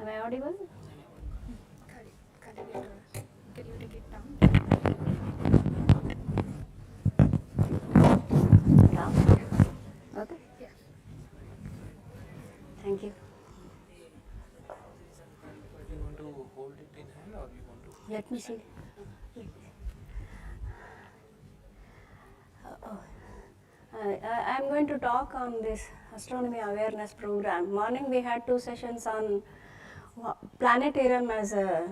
Am I audible? Can you take it down? Down. Okay. Yeah. Thank you. Do you want to hold it in hand or you want to? Let me see. I'm going to talk on this astronomy awareness program. Morning we had 2 sessions on planetarium as a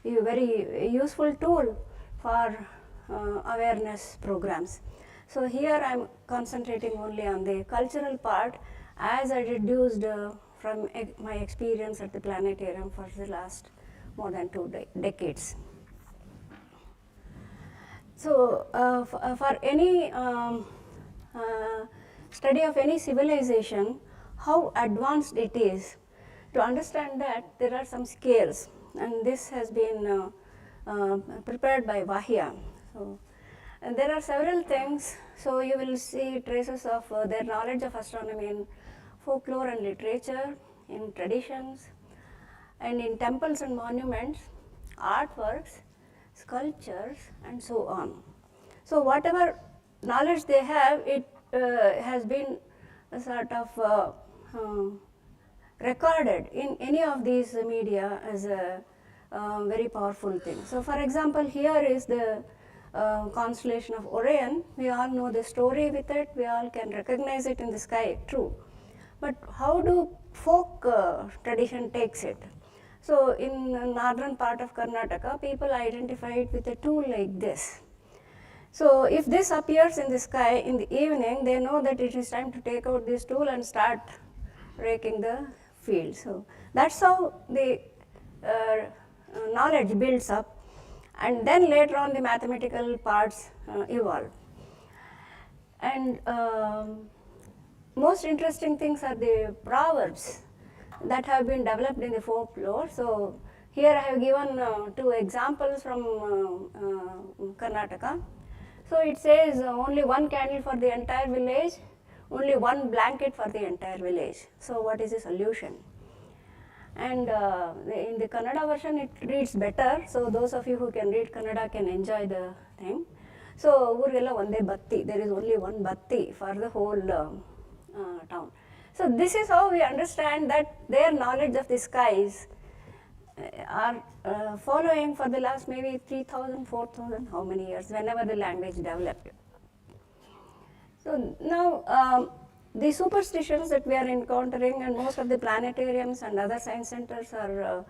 very useful tool for awareness programs. So here I am concentrating only on the cultural part as I deduced from my experience at the planetarium for the last more than 2 decades. So for any study of any civilization, how advanced it is, to understand that there are some scales, and this has been prepared by Vahia. So, and there are several things, so you will see traces of their knowledge of astronomy in folklore and literature, in traditions, and in temples and monuments, artworks, sculptures, and so on. So whatever knowledge they have, it has been a sort of recorded in any of these media as a very powerful thing. So for example, here is the constellation of Orion. We all know the story with it, we all can recognize it in the sky, true. But how do folk tradition takes it? So in the northern part of Karnataka, people identify it with a tool like this. So if this appears in the sky in the evening, they know that it is time to take out this tool and start raking the field. So that's how the knowledge builds up, and then later on the mathematical parts evolve. And most interesting things are the proverbs that have been developed in the folklore. So here I have given 2 examples from Karnataka. So it says only 1 candle for the entire village, only 1 blanket for the entire village. So what is the solution? And in the Kannada version it reads better, so those of you who can read Kannada can enjoy the thing. So ಊರಿಗೆಲ್ಲ ಒಂದೇ ಬತ್ತಿ, there is only 1 batti for the whole town. So this is how we understand that their knowledge of the skies are following for the last maybe 3,000, 4,000, how many years, whenever the language developed. So now the superstitions that we are encountering, and most of the planetariums and other science centers are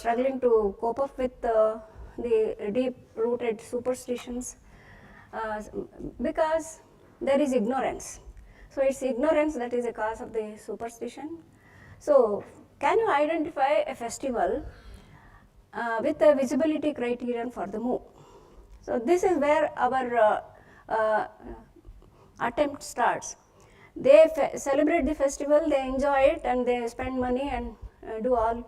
struggling to cope up with the deep-rooted superstitions because there is ignorance. So it's ignorance that is the cause of the superstition. So can you identify a festival with a visibility criterion for the moon? So this is where our attempt starts. They celebrate the festival, they enjoy it, and they spend money and do all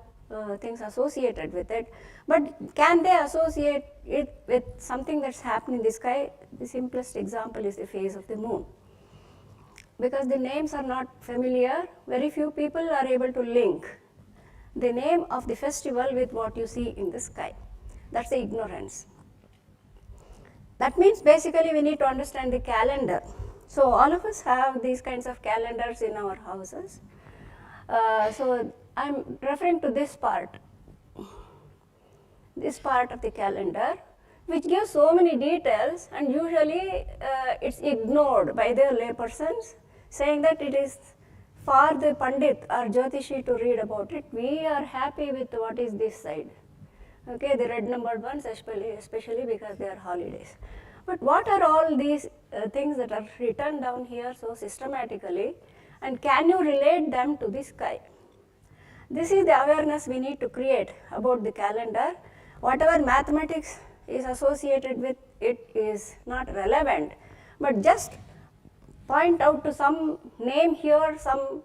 things associated with it. But can they associate it with something that's happening in the sky? The simplest example is the phase of the moon. Because the names are not familiar, very few people are able to link the name of the festival with what you see in the sky. That's the ignorance. That means basically we need to understand the calendar. So all of us have these kinds of calendars in our houses. So I'm referring to this part of the calendar, which gives so many details, and usually it's ignored by the laypersons, saying that it is for the Pandit or Jyotishi to read about it. We are happy with what is this side. Okay, the red numbered ones, especially because they are holidays. But what are all these things that are written down here so systematically, and can you relate them to the sky? This is the awareness we need to create about the calendar. Whatever mathematics is associated with it is not relevant, but just point out to some name here, some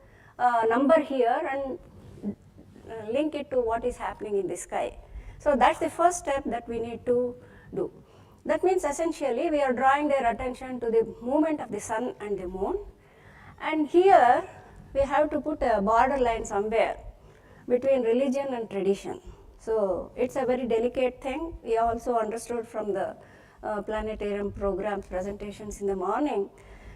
number here, and link it to what is happening in the sky. So that's the first step that we need to do. That means essentially we are drawing their attention to the movement of the sun and the moon, and here we have to put a borderline somewhere between religion and tradition. So it's a very delicate thing. We also understood from the planetarium program presentations in the morning.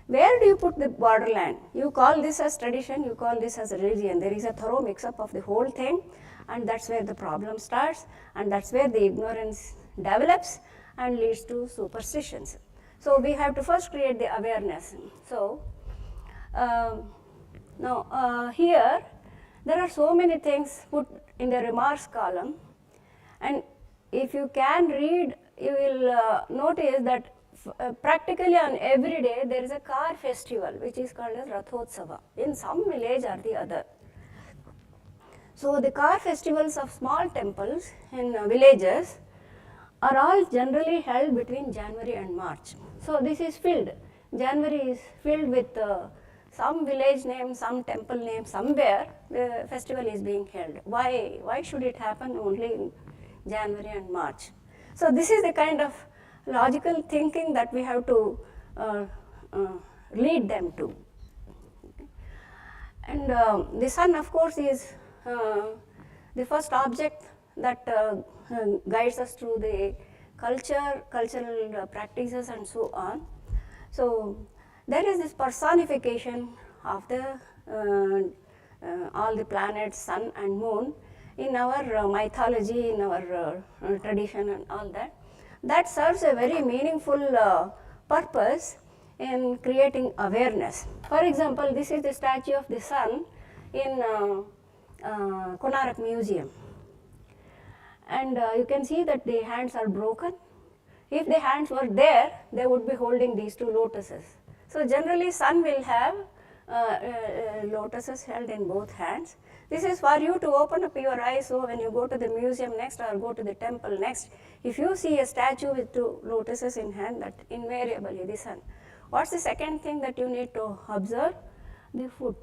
Where do you put the borderland? You call this as tradition, you call this as religion. There is a thorough mix-up of the whole thing, and that's where the problem starts, and that's where the ignorance develops and leads to superstitions. So we have to first create the awareness. So now here there are so many things put in the remarks column, and if you can read, you will notice that practically on every day there is a car festival which is called as Rathotsava in some village or the other. So the car festivals of small temples in villages are all generally held between January and March. So this is filled. January is filled with some village name, some temple name, somewhere the festival is being held. Why should it happen only in January and March? So this is the kind of logical thinking that we have to lead them to. And the sun, of course, is the first object that guides us through the cultural practices and so on. So there is this personification of the all the planets, sun and moon in our mythology, in our tradition and all that. That serves a very meaningful purpose in creating awareness. For example, this is the statue of the sun in Konark Museum, and you can see that the hands are broken. If the hands were there, they would be holding these two lotuses. So generally sun will have lotuses held in both hands. This is for you to open up your eyes, so when you go to the museum next or go to the temple next, if you see a statue with two lotuses in hand, that invariably the sun. What's the second thing that you need to observe? The foot.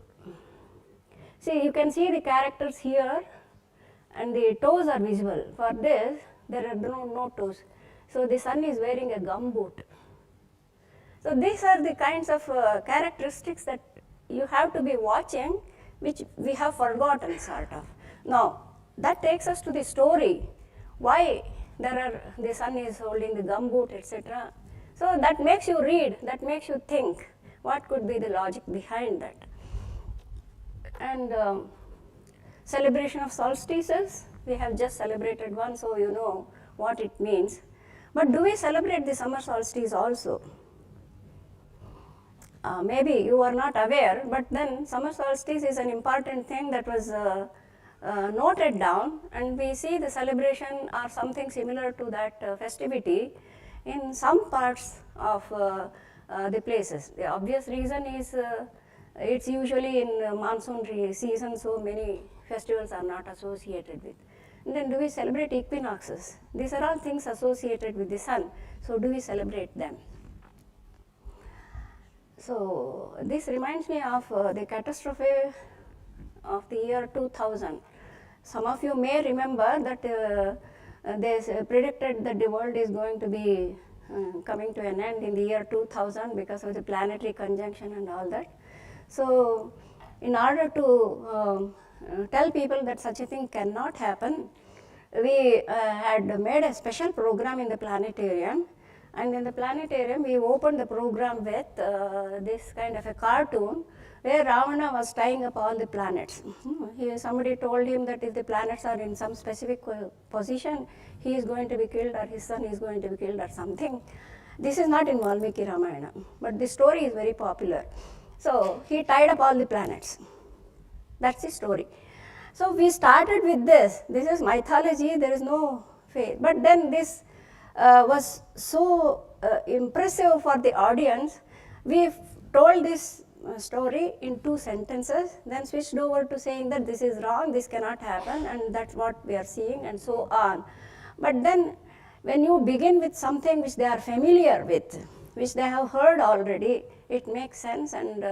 See, you can see the characters here and the toes are visible. For this, there are no toes. So the sun is wearing a gum boot. So these are the kinds of characteristics that you have to be watching, which we have forgotten sort of. Now that takes us to the story, why the sun is holding the gum boot, etc. So that makes you read, that makes you think, what could be the logic behind that. And celebration of solstices, we have just celebrated one, so you know what it means. But do we celebrate the summer solstice also? Maybe you are not aware, but then summer solstice is an important thing that was noted down, and we see the celebration or something similar to that festivity in some parts of the places. The obvious reason is it's usually in monsoon season, so many festivals are not associated with. And then do we celebrate equinoxes? These are all things associated with the sun, so do we celebrate them? So this reminds me of the catastrophe of the year 2000. Some of you may remember that they predicted that the world is going to be coming to an end in the year 2000 because of the planetary conjunction and all that. So in order to tell people that such a thing cannot happen, we had made a special program in the planetarium. And in the planetarium, we opened the program with this kind of a cartoon where Ravana was tying up all the planets. Somebody told him that if the planets are in some specific position, he is going to be killed or his son is going to be killed or something. This is not in Valmiki Ramayana, but the story is very popular. So he tied up all the planets. That's the story. So we started with this. This is mythology, there is no faith. But then this was so impressive for the audience. We told this story in 2 sentences, then switched over to saying that this is wrong, this cannot happen, and that's what we are seeing, and so on. But then when you begin with something which they are familiar with, which they have heard already, it makes sense. And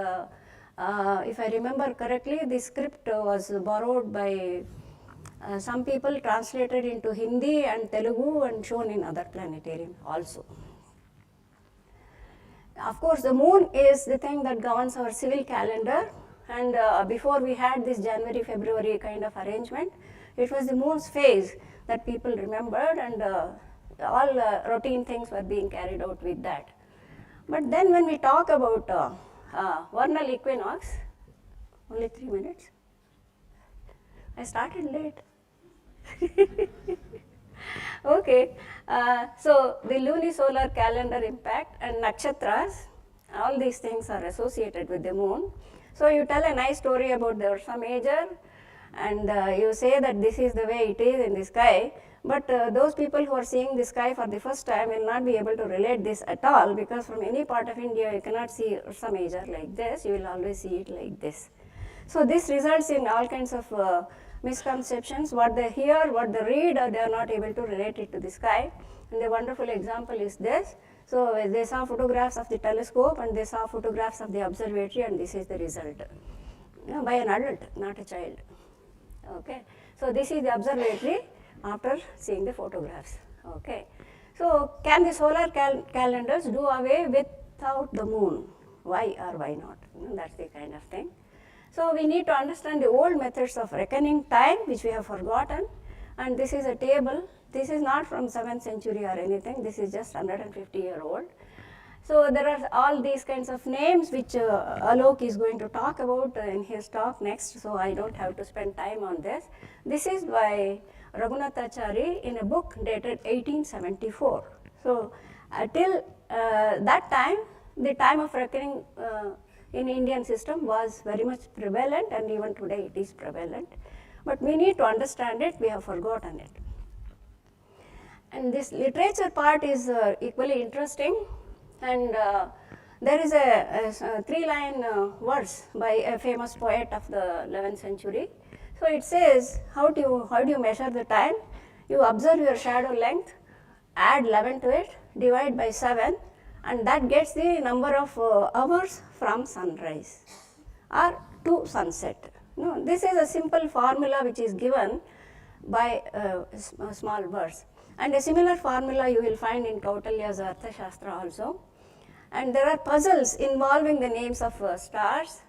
if I remember correctly, the script was borrowed by some people, translated into Hindi and Telugu and shown in other planetarium also. Of course, the moon is the thing that governs our civil calendar, and before we had this January, February kind of arrangement, it was the moon's phase that people remembered, and all routine things were being carried out with that. But then when we talk about vernal equinox, only 3 minutes. I started late. Okay, so the lunisolar calendar impact and nakshatras, all these things are associated with the moon. So you tell a nice story about the Ursa Major, and you say that this is the way it is in the sky, but those people who are seeing the sky for the first time will not be able to relate this at all, because from any part of India you cannot see Ursa Major like this, you will always see it like this. So this results in all kinds of misconceptions, what they hear, what they read, or they are not able to relate it to the sky. And a wonderful example is this. So they saw photographs of the telescope and they saw photographs of the observatory, and this is the result, by an adult, not a child. Okay. So this is the observatory after seeing the photographs. Okay. So can the solar calendars do away without the moon? Why or why not? That's the kind of thing. So we need to understand the old methods of reckoning time, which we have forgotten, and this is a table. This is not from 7th century or anything, this is just 150-year-old. So there are all these kinds of names which Alok is going to talk about in his talk next, so I don't have to spend time on this. This is by Raghunathachari in a book dated 1874. So till that time, the time of reckoning in Indian system was very much prevalent, and even today it is prevalent. But we need to understand it, we have forgotten it. And this literature part is equally interesting, and there is a 3-line verse by a famous poet of the 11th century. So it says, how do you measure the time? You observe your shadow length, add 11 to it, divide by 7, and that gets the number of hours from sunrise or to sunset. No, this is a simple formula which is given by a small verse. And a similar formula you will find in Kautilya's Arthashastra also. And there are puzzles involving the names of stars,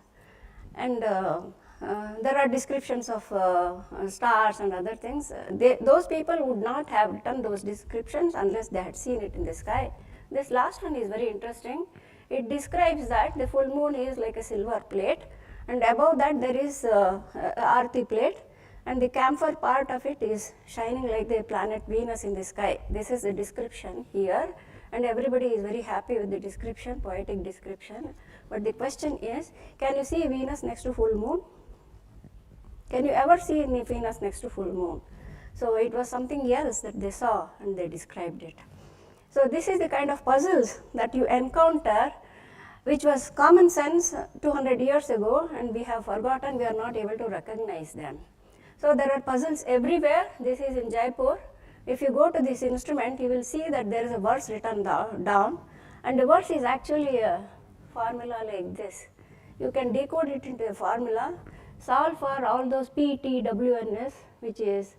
and there are descriptions of stars and other things. Those people would not have written those descriptions unless they had seen it in the sky. This last one is very interesting. It describes that the full moon is like a silver plate, and above that there is Arti plate, and the camphor part of it is shining like the planet Venus in the sky. This is the description here, and everybody is very happy with the description, poetic description. But the question is, can you see Venus next to full moon? Can you ever see Venus next to full moon? So it was something else that they saw, and they described it. So this is the kind of puzzles that you encounter, which was common sense 200 years ago, and we have forgotten, we are not able to recognize them. So there are puzzles everywhere. This is in Jaipur. If you go to this instrument, you will see that there is a verse written down, and the verse is actually a formula like this. You can decode it into a formula, solve for all those P, T, W, and S, which is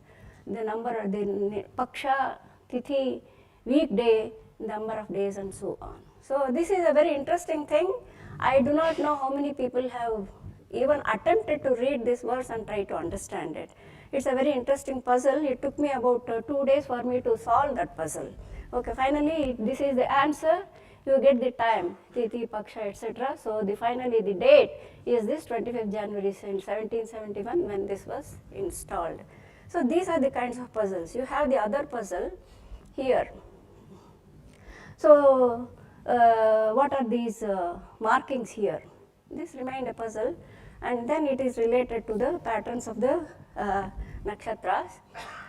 the number of the Paksha, Tithi, weekday, number of days, and so on. So this is a very interesting thing. I do not know how many people have even attempted to read this verse and try to understand it. It's a very interesting puzzle. It took me about 2 days for me to solve that puzzle. Okay, finally this is the answer. You get the time, Tithi, Paksha, etc. So finally the date is this 25th January 1771 when this was installed. So these are the kinds of puzzles. You have the other puzzle here. So what are these markings here? This remained a puzzle, and then it is related to the patterns of the nakshatras.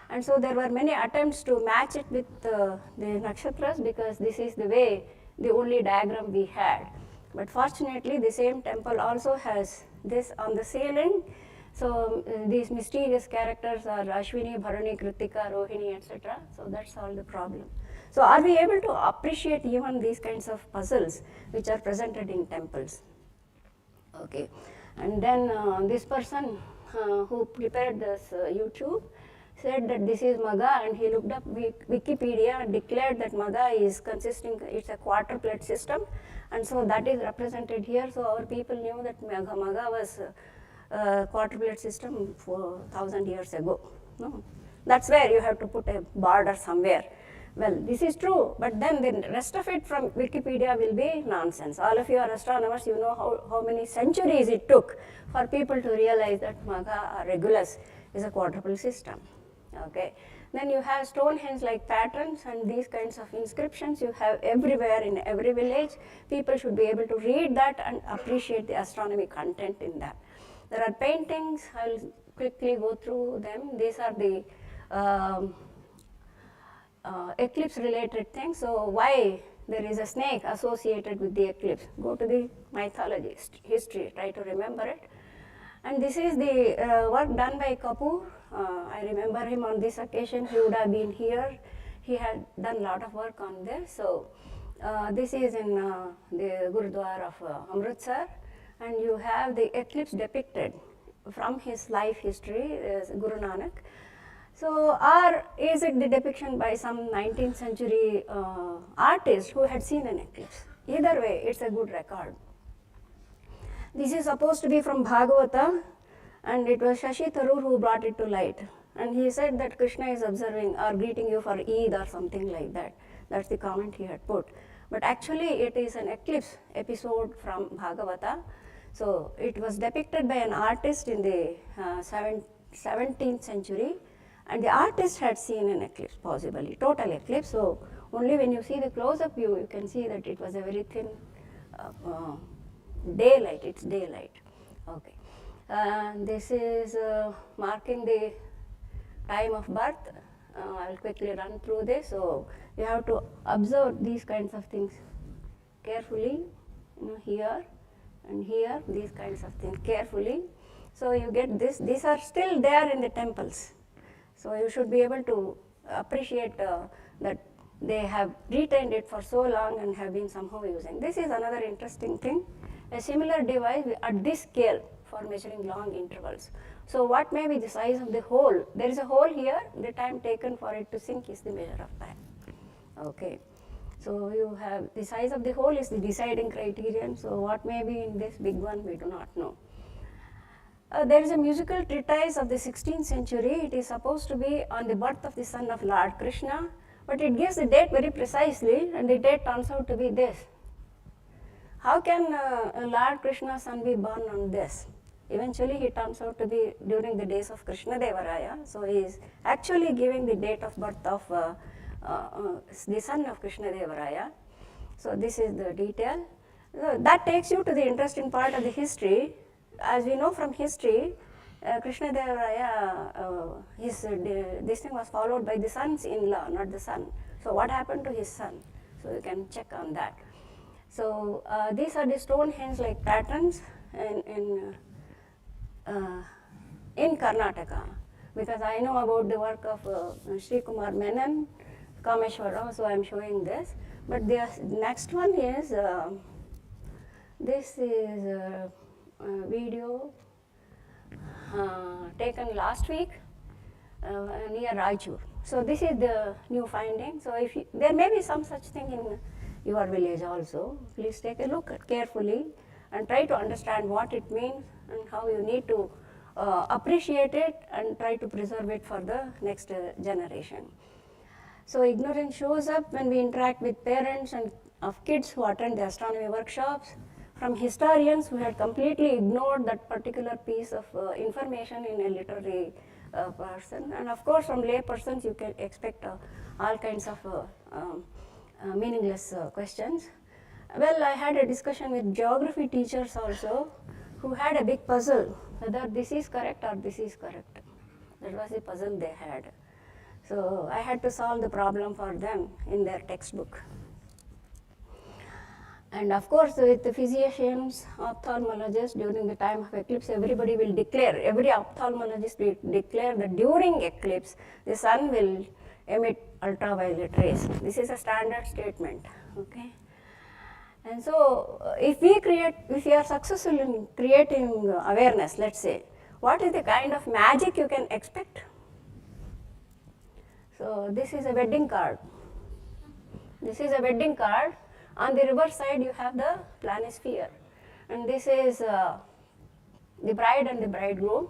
And so there were many attempts to match it with the nakshatras, because this is the only diagram we had. But fortunately the same temple also has this on the ceiling. So these mysterious characters are Ashwini, Bharani, Kritika, Rohini, etc. So that solved the problem. So are we able to appreciate even these kinds of puzzles which are presented in temples? Okay, and then this person who prepared this YouTube said that this is Maga, and he looked up Wikipedia and declared that Maga is consisting, it's a quadruplet system, and so that is represented here. So our people knew that Maga was a quadruplet system for 1,000 years ago. No, that's where you have to put a border somewhere. Well, this is true, but then the rest of it from Wikipedia will be nonsense. All of you are astronomers, you know how many centuries it took for people to realize that Maga or Regulus is a quadruple system. Okay. Then you have Stonehenge like patterns and these kinds of inscriptions you have everywhere in every village. People should be able to read that and appreciate the astronomy content in that. There are paintings, I will quickly go through them. These are the eclipse related things. So why there is a snake associated with the eclipse? Go to the mythology, history, try to remember it. And this is the work done by Kapoor. I remember him on this occasion. He would have been here. He had done a lot of work on this. So this is in the Gurudwara of Amritsar, and you have the eclipse depicted from his life history, Guru Nanak. So, or is it the depiction by some 19th century artist who had seen an eclipse? Either way, it's a good record. This is supposed to be from Bhagavata, and it was Shashi Tharoor who brought it to light. And he said that Krishna is observing or greeting you for Eid or something like that. That's the comment he had put. But actually, it is an eclipse episode from Bhagavata. So, it was depicted by an artist in the 17th century. And the artist had seen an eclipse, possibly, total eclipse. So, only when you see the close-up view, you can see that it was a very thin daylight, it's daylight. Okay. This is marking the time of birth. I will quickly run through this. So, you have to observe these kinds of things carefully, here and here, these kinds of things carefully. So, you get this, these are still there in the temples. So, you should be able to appreciate that they have retained it for so long and have been somehow using. This is another interesting thing, a similar device at this scale for measuring long intervals. So, what may be the size of the hole? There is a hole here, the time taken for it to sink is the measure of time. Okay. So, you have the size of the hole is the deciding criterion. So, what may be in this big one, we do not know. There is a musical treatise of the 16th century. It is supposed to be on the birth of the son of Lord Krishna, but it gives the date very precisely, and the date turns out to be this. How can Lord Krishna's son be born on this? Eventually, he turns out to be during the days of Krishna Deva Raya. So, he is actually giving the date of birth of the son of Krishna Deva Raya. So, this is the detail. So, that takes you to the interesting part of the history. As we know from history, Krishna Deva Raya, this thing was followed by the son's-in-law, not the son. So, what happened to his son? So, you can check on that. So, these are the Stonehenge-like patterns in Karnataka, because I know about the work of Sri Kumar Menon, Kameshwara, so I am showing this. But the next one is, this is a video taken last week near Raichur. So, this is the new finding. So, if there may be some such thing in your village also, please take a look carefully and try to understand what it means and how you need to appreciate it and try to preserve it for the next generation. So, ignorance shows up when we interact with parents and of kids who attend the astronomy workshops, from historians who had completely ignored that particular piece of information in a literary person, and of course from lay persons you can expect all kinds of meaningless questions. Well, I had a discussion with geography teachers also who had a big puzzle whether this is correct or this is correct. That was the puzzle they had. So, I had to solve the problem for them in their textbook. And of course, with the physicians, ophthalmologists, during the time of eclipse, everybody will declare, every ophthalmologist will declare that during eclipse, the sun will emit ultraviolet rays. This is a standard statement, okay. And so, if we are successful in creating awareness, let's say, what is the kind of magic you can expect? So this is a wedding card. This is a wedding card. On the reverse side, you have the planisphere. And this is the bride and the bridegroom.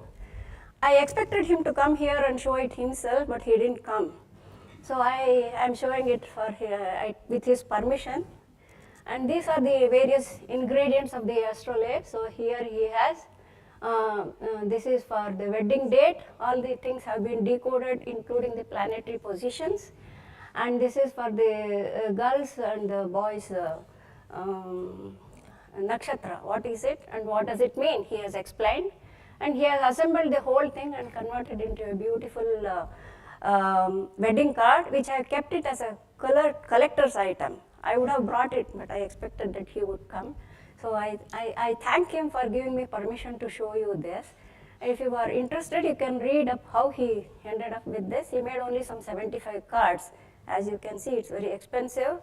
I expected him to come here and show it himself, but he didn't come. So I am showing it with his permission. And these are the various ingredients of the astrolabe. So here he has, this is for the wedding date. All the things have been decoded, including the planetary positions. And this is for the girls and the boys nakshatra. What is it and what does it mean? He has explained. And he has assembled the whole thing and converted into a beautiful wedding card, which I have kept it as a collector's item. I would have brought it, but I expected that he would come. So I thank him for giving me permission to show you this. If you are interested, you can read up how he ended up with this. He made only some 75 cards. As you can see, it's very expensive.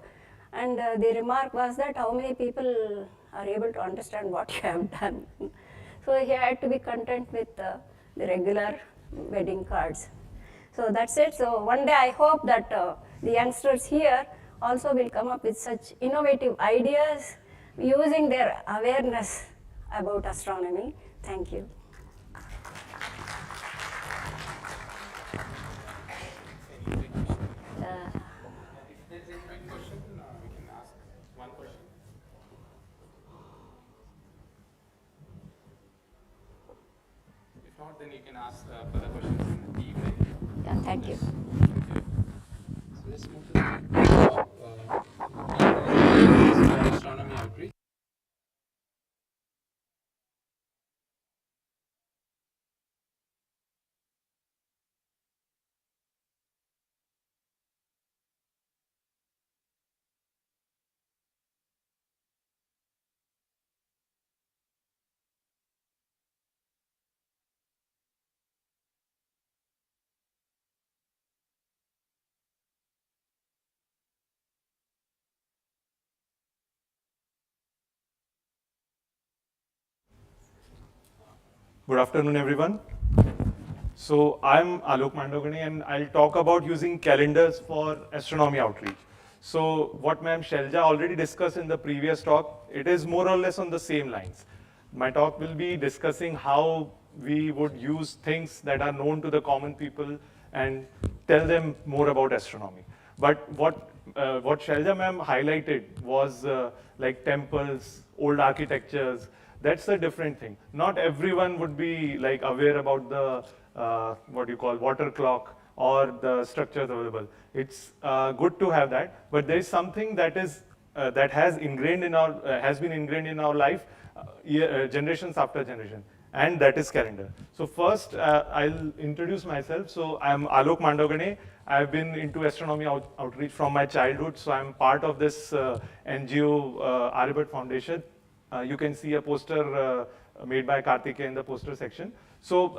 And the remark was that how many people are able to understand what you have done. So he had to be content with the regular wedding cards. So that's it. So one day I hope that the youngsters here also will come up with such innovative ideas using their awareness about astronomy. Thank you. If there is any quick question, we can ask one question. If not, then you can ask further questions in the evening. Yeah, thank you. So let's move to the astronomy outreach. Good afternoon, everyone. So I'm Alok Mandogane, and I'll talk about using calendars for astronomy outreach. So what Ma'am Shelja already discussed in the previous talk, it is more or less on the same lines. My talk will be discussing how we would use things that are known to the common people and tell them more about astronomy. But what Shelja Ma'am highlighted was like temples, old architectures. That's a different thing. Not everyone would be like aware about the what you call water clock or the structures available. It's good to have that, but there is something that is that has ingrained in our has been ingrained in our life generations after generation, and that is calendar. So first, I'll introduce myself. So I'm Alok Mandogane. I've been into astronomy outreach from my childhood. So I'm part of this NGO, Aryabhat Foundation. You can see a poster made by Karthike in the poster section. So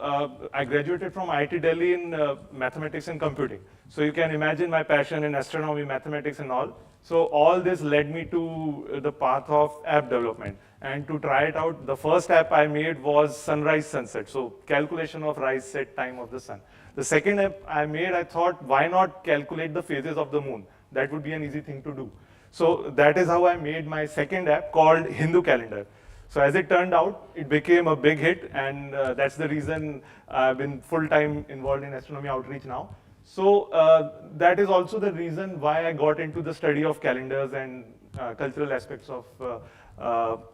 I graduated from IIT Delhi in mathematics and computing. So you can imagine my passion in astronomy, mathematics and all. So all this led me to the path of app development. And to try it out, the first app I made was sunrise sunset. So calculation of rise set time of the sun. The second app I made, I thought, why not calculate the phases of the moon? That would be an easy thing to do. So that is how I made my second app called Hindu Calendar. So as it turned out, it became a big hit, and that's the reason I've been full-time involved in astronomy outreach now. So that is also the reason why I got into the study of calendars and cultural aspects of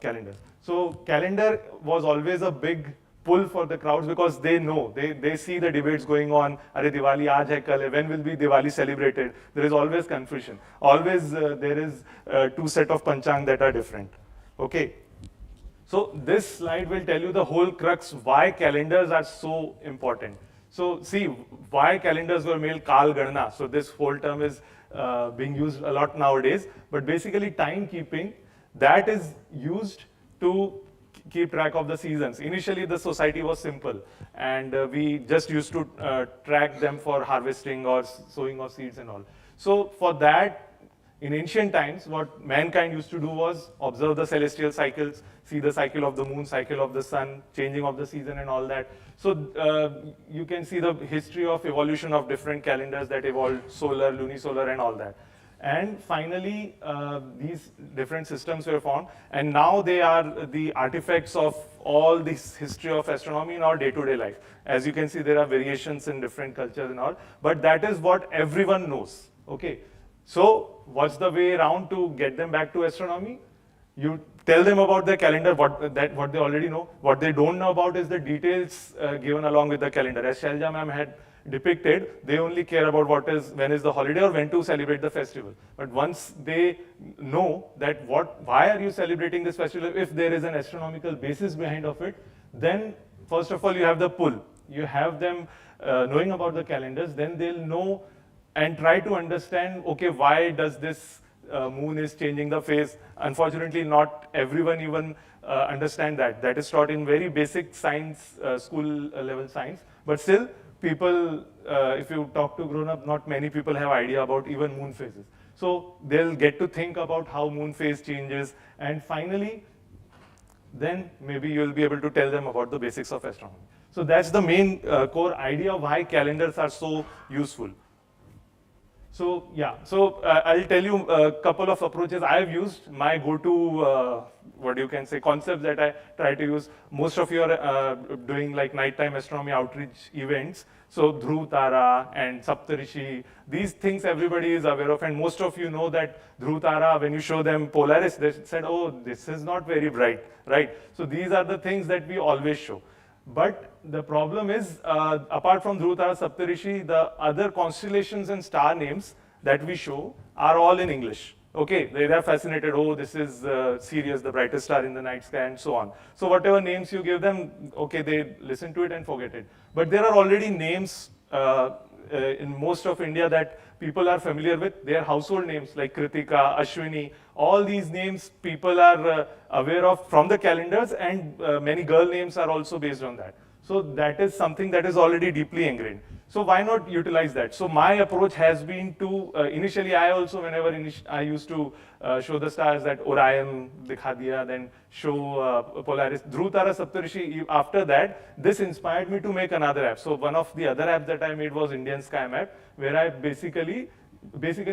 calendars. So calendar was always a big pull for the crowds because they know, they see the debates going on, Are Diwali aaj hai kal hai, when will be Diwali celebrated? There is always confusion. Always there is two set of panchang that are different. Okay. So this slide will tell you the whole crux why calendars are so important. So see, why calendars were made Kal Ganna. So this whole term is being used a lot nowadays, but basically timekeeping, that is used to keep track of the seasons. Initially, the society was simple, and we just used to track them for harvesting or sowing of seeds and all. So for that, in ancient times, what mankind used to do was observe the celestial cycles, see the cycle of the moon, cycle of the sun, changing of the season and all that. So you can see the history of evolution of different calendars that evolved, solar, lunisolar and all that. And finally, these different systems were found, and now they are the artifacts of all this history of astronomy in our day-to-day life. As you can see, there are variations in different cultures and all, but that is what everyone knows, okay? So what's the way around to get them back to astronomy? You tell them about the calendar, what they already know. What they don't know about is the details given along with the calendar. As Shailja ma'am had depicted, they only care about when is the holiday or when to celebrate the festival. But once they know that why are you celebrating this festival, if there is an astronomical basis behind of it, then first of all you have the pull. You have them knowing about the calendars, then they'll know and try to understand, okay, why does this moon is changing the phase? Unfortunately, not everyone even understand that. That is taught in very basic science, school level science, but still, people, if you talk to grown-up, not many people have idea about even moon phases. So they'll get to think about how moon phase changes, and finally, then maybe you'll be able to tell them about the basics of astronomy. So that's the main core idea why calendars are so useful. So yeah, so I'll tell you a couple of approaches I've used. My go-to, what you can say, concepts that I try to use. Most of you are doing like nighttime astronomy outreach events. So Dhruv Tara and Saptarishi, these things everybody is aware of, and most of you know that Dhruv Tara, when you show them Polaris, they said, oh, this is not very bright, right? So these are the things that we always show. But the problem is, apart from Dhruv Tara, Saptarishi, the other constellations and star names that we show are all in English. Okay, they are fascinated, oh, this is Sirius, the brightest star in the night sky, and so on. So whatever names you give them, okay, they listen to it and forget it. But there are already names in most of India that people are familiar with. They are household names like Kritika, Ashwini. All these names people are aware of from the calendars, and many girl names are also based on that. So that is something that is already deeply ingrained. So why not utilize that? So my approach has been to, initially I also, whenever I used to show the stars, that Orion, Dikha Diya, then show Polaris, Dhruv Tara, Saptarishi. After that, this inspired me to make another app. So one of the other apps that I made was Indian Sky Map, where I basically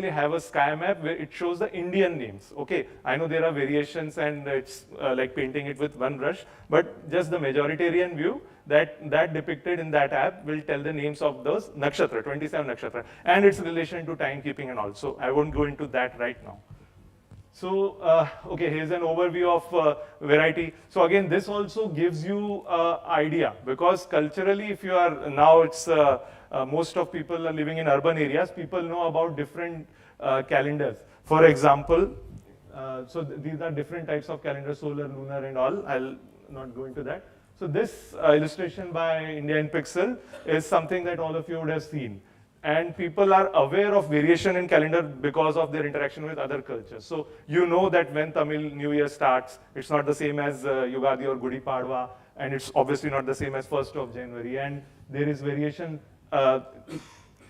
have a sky map where it shows the Indian names. Okay, I know there are variations and it's like painting it with one brush, but just the majoritarian view that depicted in that app will tell the names of those nakshatra, 27 nakshatra, and its relation to timekeeping and all. So I won't go into that right now. So, okay, here's an overview of variety. So again, this also gives you idea, because culturally, if you are, now it's, most of people are living in urban areas, people know about different calendars. For example, so these are different types of calendars, solar, lunar and all. I'll not go into that. So this illustration by India in Pixel is something that all of you would have seen. And people are aware of variation in calendar because of their interaction with other cultures. So you know that when Tamil New Year starts, it's not the same as Yugadi or Gudi Padwa, and it's obviously not the same as 1st of January. And there is variation,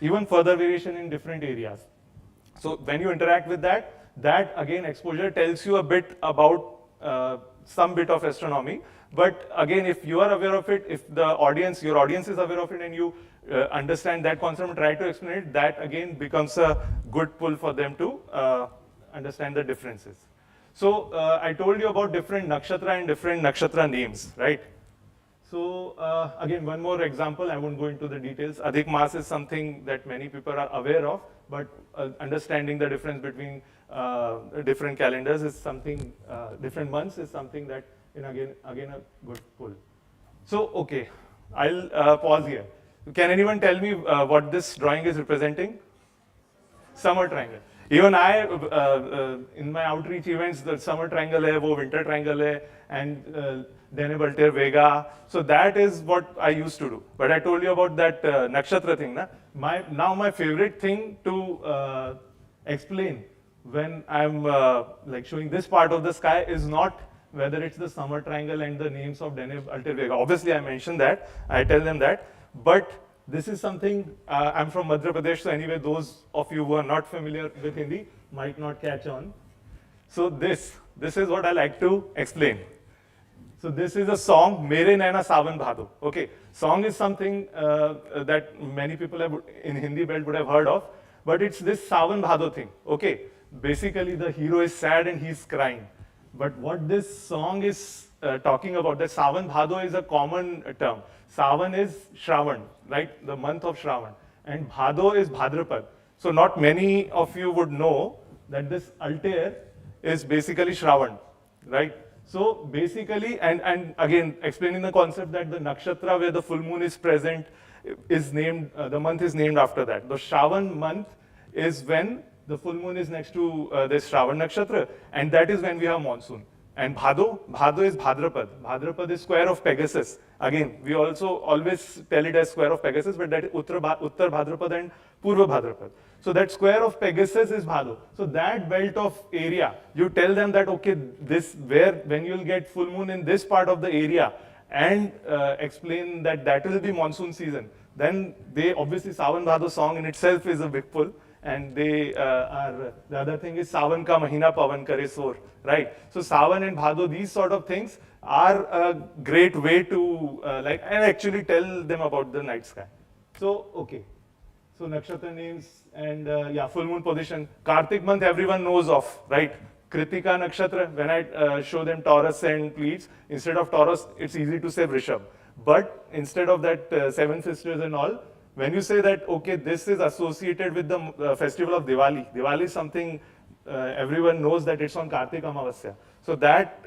even further variation in different areas. So when you interact with that, that again exposure tells you a bit about some bit of astronomy. But again, if you are aware of it, if the audience, your audience is aware of it, and you understand that concept and try to explain it, that again becomes a good pull for them to understand the differences. So I told you about different nakshatra and different nakshatra names, right? So again, one more example, I won't go into the details. Adhik Maas is something that many people are aware of, but understanding the difference between different calendars is something, different months is something that, again a good pull. So, okay, I'll pause here. Can anyone tell me what this drawing is representing? Summer triangle. Even I, in my outreach events, the summer triangle hai, wo winter triangle hai, and Deneb Altair Vega. So that is what I used to do. But I told you about that nakshatra thing. Na? Now my favorite thing to explain when I'm like showing this part of the sky is not whether it's the summer triangle and the names of Deneb Altair Vega. Obviously I mentioned that, I tell them that, but This is something, I'm from Madhya Pradesh, so anyway, those of you who are not familiar with Hindi might not catch on. So this is what I like to explain. So this is a song, Mere Naina Sawan Bhado. Okay, song is something that many people have, in Hindi belt would have heard of, but it's this Sawan Bhado thing. Okay, basically the hero is sad and he's crying. But what this song is talking about, that Sawan Bhado is a common term. Sawan is Shravan, right? The month of Shravan. And Bhado is Bhadrapad. So not many of you would know that this altair is basically Shravan, right? So basically, and again, explaining the concept that the nakshatra where the full moon is present is named, the month is named after that. The Shravan month is when the full moon is next to this Shravan nakshatra, and that is when we have monsoon. And Bhado is Bhadrapad. Bhadrapad is square of Pegasus. Again, we also always tell it as square of Pegasus, but that is Uttar Bhadrapad and Purva Bhadrapad. So that square of Pegasus is Bhado. So that belt of area, you tell them that, okay, when you'll get full moon in this part of the area, and explain that will be monsoon season, then they, obviously Sawan Bhado song in itself is a big pull. And they the other thing is Sawan ka mahina pavan kare sor, right? So Sawan and Bhado, these sort of things are a great way to and actually tell them about the night sky. So, okay. So nakshatra names and full moon position. Kartik month everyone knows of, right? Kritika nakshatra, when I show them Taurus and Pleiades, instead of Taurus, it's easy to say Vrishab. But instead of that seven sisters and all, when you say that, okay, this is associated with the festival of Diwali. Diwali is something everyone knows that it's on Kartik Amavasya. So that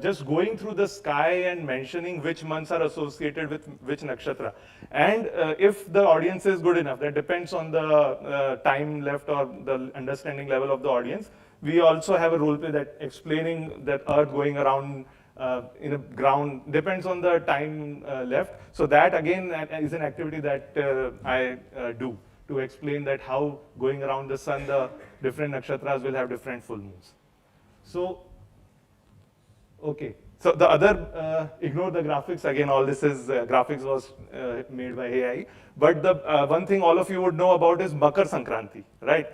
just going through the sky and mentioning which months are associated with which nakshatra. And if the audience is good enough, that depends on the time left or the understanding level of the audience. We also have a role play that explaining that Earth going around in a ground, depends on the time left. So that again is an activity that I do to explain that how going around the sun, the different nakshatras will have different full moons. So, okay. So the other, ignore the graphics. Again, all this is, graphics was made by AI. But the one thing all of you would know about is Makar Sankranti, right?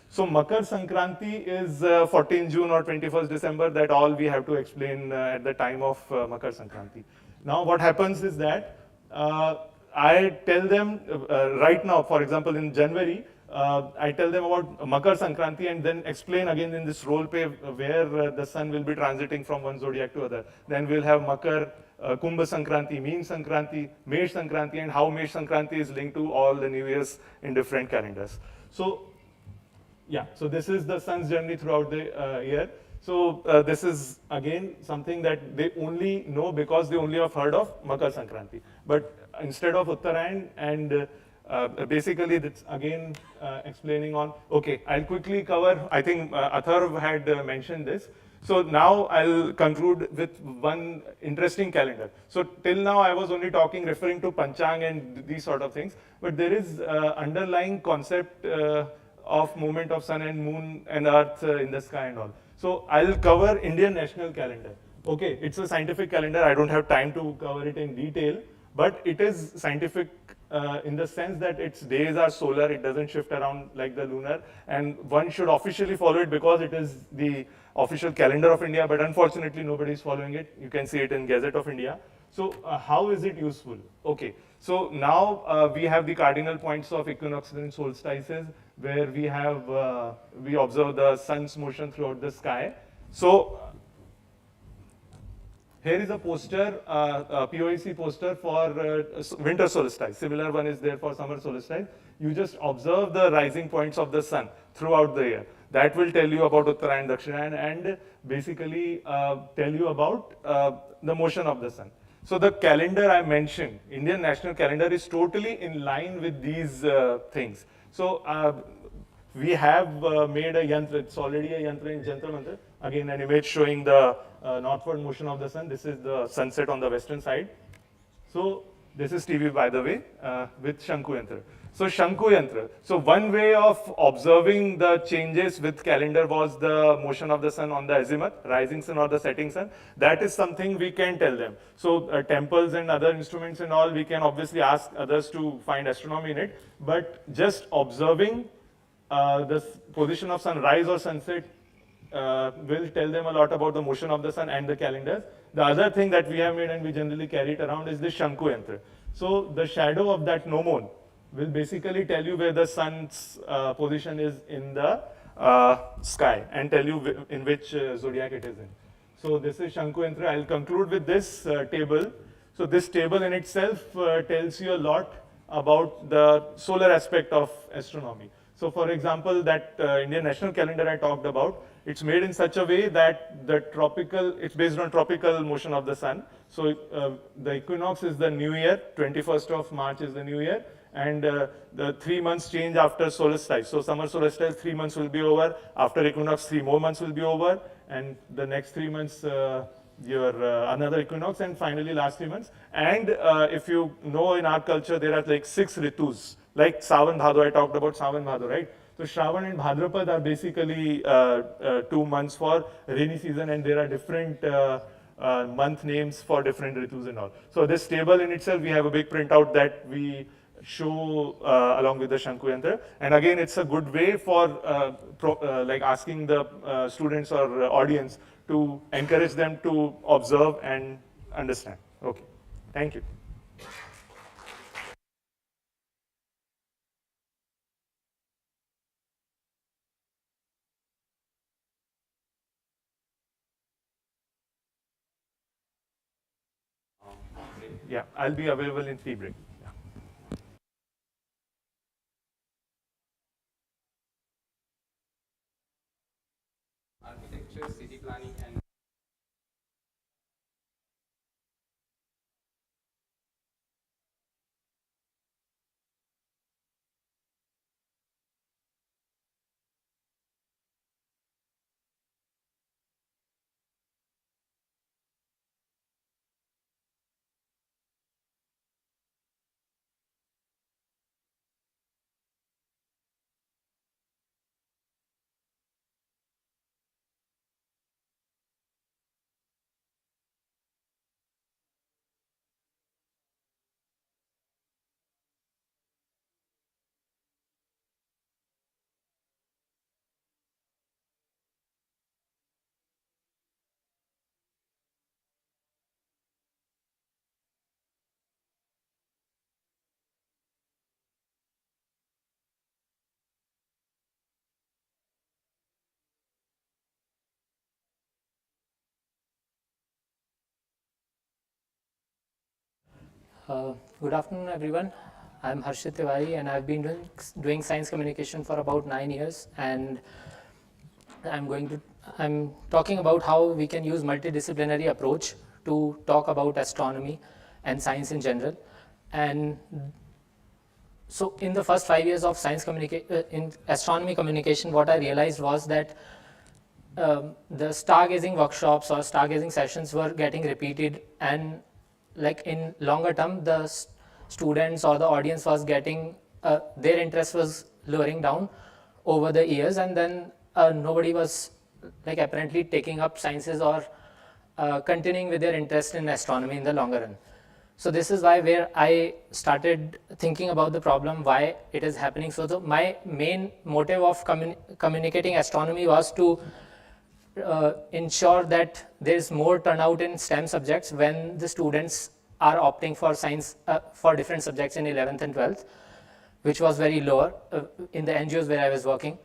So Makar Sankranti is 14 June or 21st December, that all we have to explain at the time of Makar Sankranti. Now what happens is that I tell them right now, for example in January, I tell them about Makar Sankranti and then explain again in this role play where the sun will be transiting from one zodiac to other. Then we'll have Makar, Kumbha Sankranti, Meen Sankranti, Mesh Sankranti, and how Mesh Sankranti is linked to all the New Years in different calendars. So yeah, so this is the sun's journey throughout the year. So this is again something that they only know because they only have heard of Makar Sankranti. But instead of Uttarayan, and basically that's again explaining on, okay, I'll quickly cover, I think Atharv had mentioned this. So now I'll conclude with one interesting calendar. So till now I was only referring to Panchang and these sort of things, but there is underlying concept of movement of sun and moon and earth in the sky and all. So I'll cover Indian national calendar. Okay, it's a scientific calendar. I don't have time to cover it in detail, but it is scientific in the sense that its days are solar. It doesn't shift around like the lunar, and one should officially follow it because it is the official calendar of India, but unfortunately nobody is following it. You can see it in Gazette of India. So how is it useful? Okay, so now we have the cardinal points of equinoxes and solstices, where we have, we observe the sun's motion throughout the sky. So here is a poster, a POEC poster for winter solstice. Similar one is there for summer solstice. You just observe the rising points of the sun throughout the year. That will tell you about Uttarayan, Dakshinayan, and basically tell you about the motion of the sun. So the calendar I mentioned, Indian national calendar, is totally in line with these things. So we have made a yantra, it's already a yantra in Jantar Mantar. Again, an image showing the northward motion of the sun. This is the sunset on the western side. So This is TV, by the way, with Shanku Yantra. So Shanku Yantra. So one way of observing the changes with calendar was the motion of the sun on the azimuth, rising sun or the setting sun. That is something we can tell them. So temples and other instruments and all, we can obviously ask others to find astronomy in it. But just observing the position of sunrise or sunset will tell them a lot about the motion of the sun and the calendars. The other thing that we have made and we generally carry it around is the Shanku Yantra. So the shadow of that gnomon will basically tell you where the sun's position is in the sky and tell you in which zodiac it is in. So this is Shanku Yantra. I'll conclude with this table. So this table in itself tells you a lot about the solar aspect of astronomy. So for example, that Indian national calendar I talked about, it's made in such a way that the tropical, it's based on tropical motion of the sun. So the equinox is the new year, 21st of March is the new year, and the 3 months change after solstice. So summer solstice, 3 months will be over. After equinox, 3 more months will be over, and the next 3 months, another equinox, and finally last 3 months. And if you know, in our culture, there are like 6 ritus, like Sawan Bhadro, I talked about Sawan Bhadro, right? So Shravan and Bhadrapad are basically 2 months for rainy season, and there are different month names for different ritus and all. So this table in itself, we have a big printout that we show along with the Shanku Yantra. And again, it's a good way for like asking the students or audience to encourage them to observe and understand. Okay, thank you. Yeah, I'll be available in tea break. Yeah. Architecture, city planning, and Good afternoon, everyone. I'm Harshit Tiwari, and I've been doing science communication for about 9 years. And I'm talking about how we can use multidisciplinary approach to talk about astronomy and science in general. And so, in the first 5 years of in astronomy communication, what I realized was that the stargazing workshops or stargazing sessions were getting repeated, and like in longer term, the students or the audience was getting, their interest was lowering down over the years, and then nobody was like apparently taking up sciences or continuing with their interest in astronomy in the longer run. So this is where I started thinking about the problem, why it is happening. So my main motive of communicating astronomy was to ensure that there is more turnout in STEM subjects when the students are opting for science for different subjects in 11th and 12th, which was very lower in the NGOs where I was working.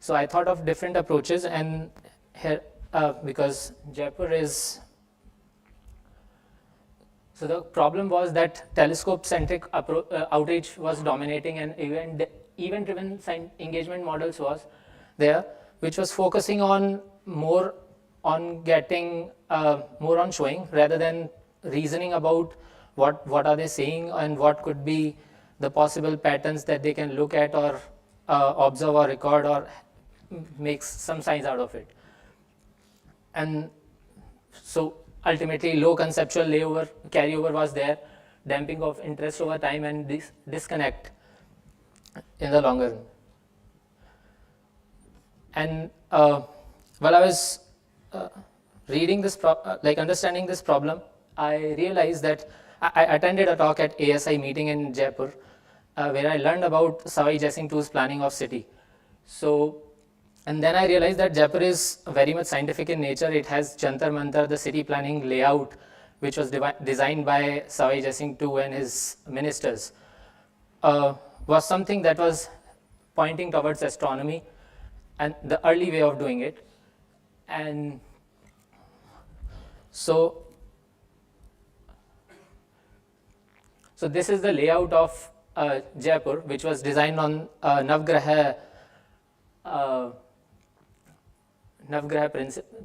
So I thought of different approaches, and here, because Jaipur is, so the problem was that telescope-centric outreach was dominating, and event-driven engagement models was there, which was focusing on more on getting more on showing rather than reasoning about what are they saying and what could be the possible patterns that they can look at or observe or record or make some science out of it. And so ultimately low conceptual carryover was there damping of interest over time and disconnect in the longer run. And while I was reading this, understanding this problem, I realized that I attended a talk at ASI meeting in Jaipur, where I learned about Savai Jai Singh II's planning of city. So, and then I realized that Jaipur is very much scientific in nature. It has Jantar Mantar, the city planning layout, which was designed by Savai Jai Singh II and his ministers, was something that was pointing towards astronomy and the early way of doing it. And so this is the layout of Jaipur, which was designed on Navgraha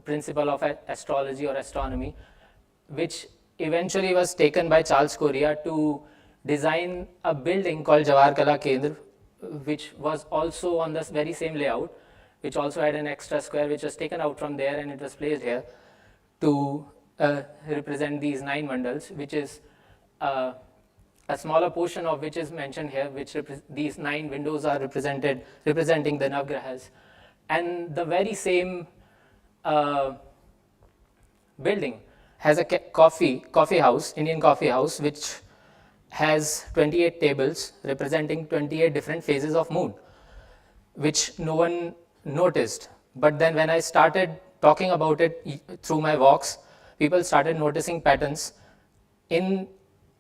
principle of astrology or astronomy, which eventually was taken by Charles Correa to design a building called Jawahar Kala Kendra, which was also on this very same layout, which also had an extra square which was taken out from there and it was placed here to represent these 9 mandals, which is a smaller portion of which is mentioned here, which these 9 windows are representing the Navgrahas. And the very same building has a coffee house, Indian coffee house, which has 28 tables representing 28 different phases of moon, which no one noticed. But then when I started talking about it through my walks, people started noticing patterns in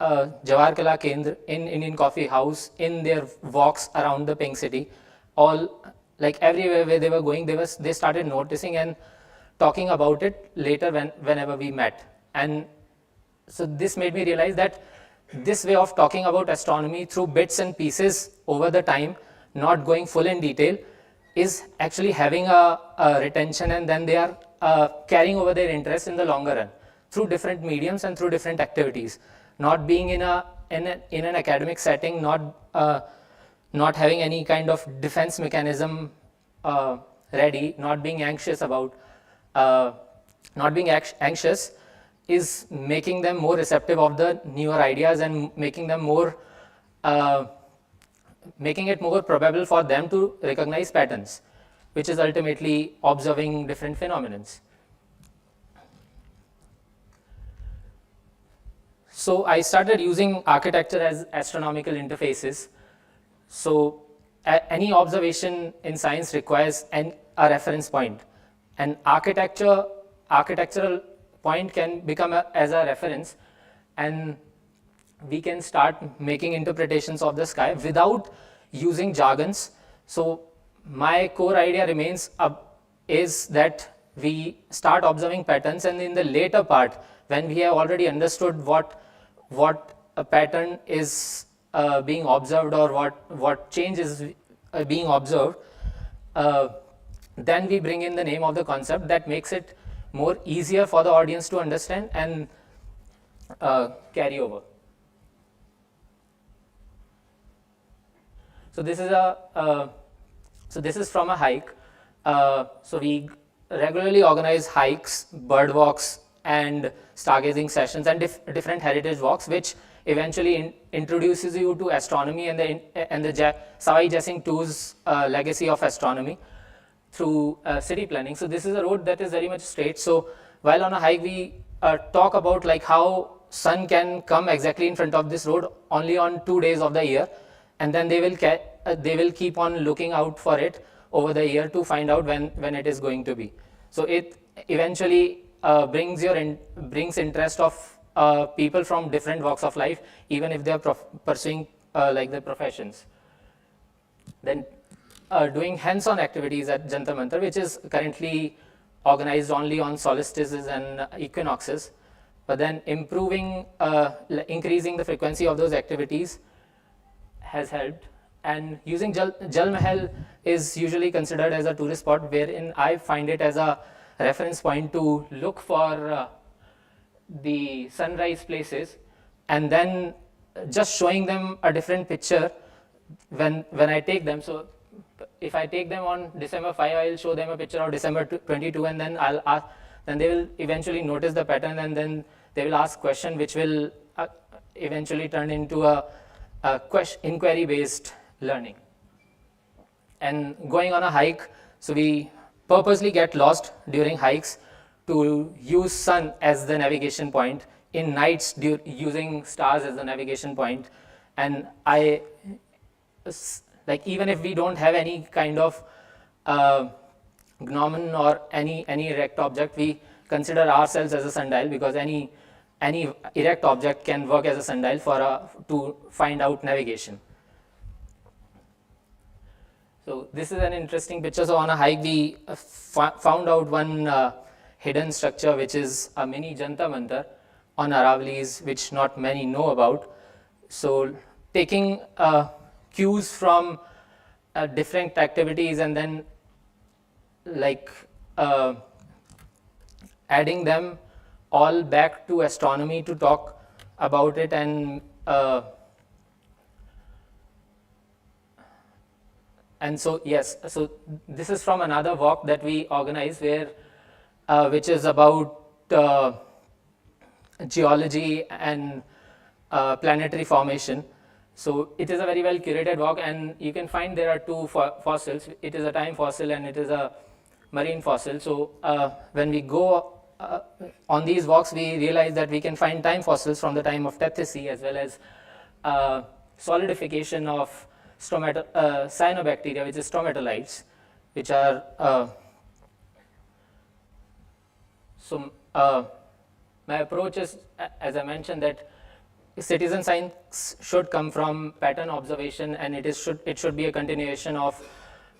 Jawahar Kala Kendra, in Indian coffee house, in their walks around the Pink City, all like everywhere where they were going, they started noticing and talking about it later whenever we met. And so this made me realize that this way of talking about astronomy through bits and pieces over the time, not going full in detail, is actually having a retention, and then they are carrying over their interest in the longer run through different mediums and through different activities. Not being in an academic setting, not having any kind of defense mechanism ready, not being anxious is making them more receptive of the newer ideas and making them more, making it more probable for them to recognize patterns, which is ultimately observing different phenomena. So I started using architecture as astronomical interfaces. So any observation in science requires a reference point. An architectural point can become as a reference, and we can start making interpretations of the sky without using jargons. So my core idea remains is that we start observing patterns, and in the later part, when we have already understood what a pattern is being observed, or what change is being observed, then we bring in the name of the concept that makes it more easier for the audience to understand and carry over. So this is from a hike. So we regularly organize hikes, bird walks, and stargazing sessions, and different heritage walks, which eventually introduces you to astronomy and the Savai Jai Singh II's legacy of astronomy through city planning. So this is a road that is very much straight. So while on a hike, we talk about like how sun can come exactly in front of this road only on 2 days of the year, and then they will keep on looking out for it over the year to find out when it is going to be. So it eventually brings interest of people from different walks of life, even if they are pursuing like their professions. Then doing hands-on activities at Jantar Mantar, which is currently organized only on solstices and equinoxes, but then increasing the frequency of those activities has helped. And using Jal Mahal is usually considered as a tourist spot, wherein I find it as a reference point to look for the sunrise places, and then just showing them a different picture when I take them. So if I take them on December 5, I'll show them a picture of December 22, and then I'll ask, then they will eventually notice the pattern, and then they will ask question which will eventually turned into a inquiry-based learning. And going on a hike, so we purposely get lost during hikes to use sun as the navigation point, in nights using stars as the navigation point. And like even if we don't have any kind of gnomon or any erect object, we consider ourselves as a sundial, because any erect object can work as a sundial to find out navigation. So this is an interesting picture. So on a hike, we found out one hidden structure, which is a mini Jantar Mantar on Aravallis, which not many know about. So taking cues from different activities and then like adding them all back to astronomy to talk about it. And so yes, so this is from another walk that we organize, where which is about geology and planetary formation. So it is a very well curated walk, and you can find there are two fossils. It is a time fossil and it is a marine fossil. So when we go on these walks, we realize that we can find time fossils from the time of Tethys, as well as solidification of cyanobacteria, which is stromatolites, which are my approach is, as I mentioned, that citizen science should come from pattern observation, and it should be a continuation of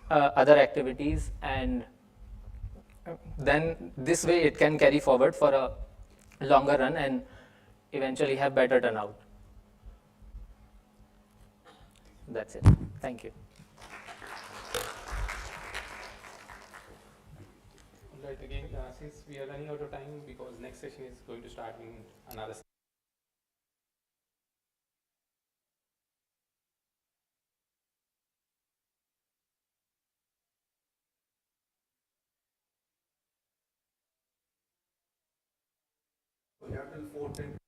other activities, and then this way it can carry forward for a longer run and eventually have better turnout. That's it. Thank you. Right, again, since we are running out of time, because next session is going to start in another So you have till 4:10.